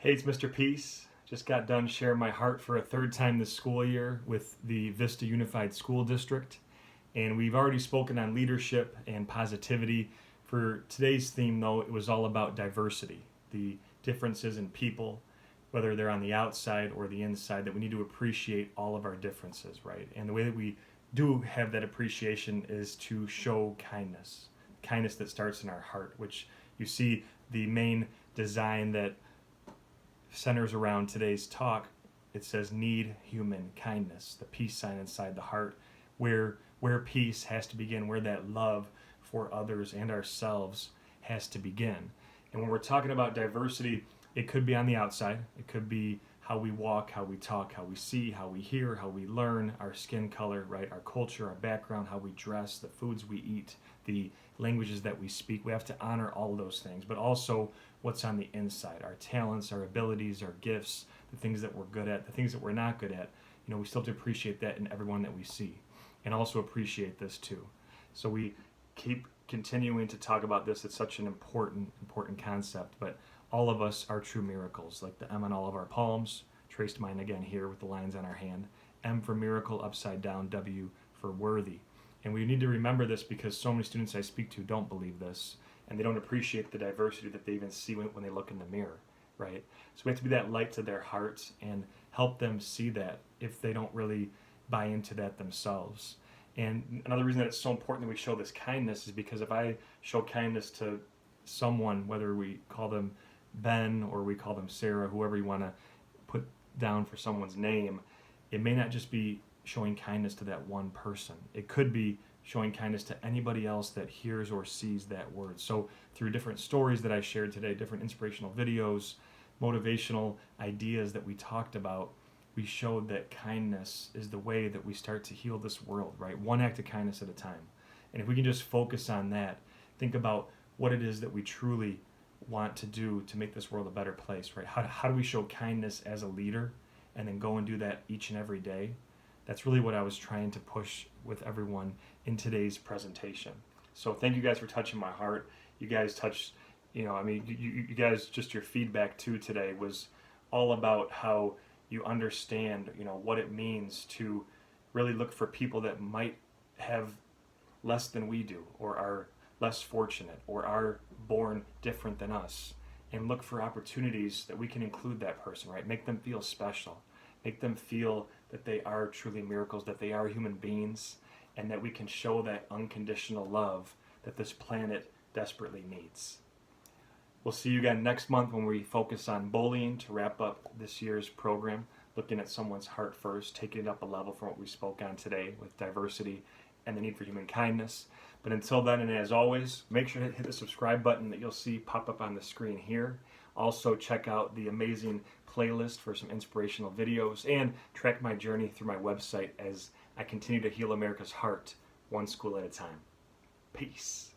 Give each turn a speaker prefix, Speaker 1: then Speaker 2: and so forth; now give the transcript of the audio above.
Speaker 1: Hey, it's Mr. Peace. Just got done sharing my heart for a third time this school year with the Vista Unified School District. And we've already spoken on leadership and positivity. For today's theme, though, it was all about diversity, the differences in people, whether they're on the outside or the inside, that we need to appreciate all of our differences, right? And the way that we do have that appreciation is to show kindness, kindness that starts in our heart, which you see the main design that centers around today's talk. It says need human kindness, the peace sign inside the heart, where peace has to begin, where that love for others and ourselves has to begin. And when we're talking about diversity, it could be on the outside. It could be how we walk, how we talk, how we see, how we hear, how we learn, our skin color, right? Our culture, our background, how we dress, the foods we eat, the languages that we speak. We have to honor all of those things, but also what's on the inside, our talents, our abilities, our gifts, the things that we're good at, the things that we're not good at. You know, we still have to appreciate that in everyone that we see, and also appreciate this too. So we keep continuing to talk about this. It's such an important concept, but all of us are true miracles, like the M on all of our palms, traced mine again here with the lines on our hand. M for miracle, upside down, W for worthy. And we need to remember this because so many students I speak to don't believe this, and they don't appreciate the diversity that they even see when they look in the mirror, right? So we have to be that light to their hearts and help them see that if they don't really buy into that themselves. And another reason that it's so important that we show this kindness is because if I show kindness to someone, whether we call them Ben or we call them Sarah, whoever you want to put down for someone's name, it may not just be showing kindness to that one person. It could be showing kindness to anybody else that hears or sees that word. So through different stories that I shared today, different inspirational videos, motivational ideas that we talked about, we showed that kindness is the way that we start to heal this world, right? One act of kindness at a time. And if we can just focus on that, think about what it is that we truly want to do to make this world a better place, right? How do we show kindness as a leader and then go and do that each and every day? That's really what I was trying to push with everyone in today's presentation. So thank you guys for touching my heart. You guys touched, you guys, just your feedback too today was all about how you understand, what it means to really look for people that might have less than we do, or are less fortunate, or are born different than us, and look for opportunities that we can include that person, right? Make them feel special. Make them feel that they are truly miracles, that they are human beings, and that we can show that unconditional love that this planet desperately needs. We'll see you again next month when we focus on bullying to wrap up this year's program, looking at someone's heart first, taking it up a level from what we spoke on today with diversity and the need for human kindness. But until then, and as always, make sure to hit the subscribe button that you'll see pop up on the screen here. Also, check out the amazing playlist for some inspirational videos and track my journey through my website as I continue to heal America's heart one school at a time. Peace.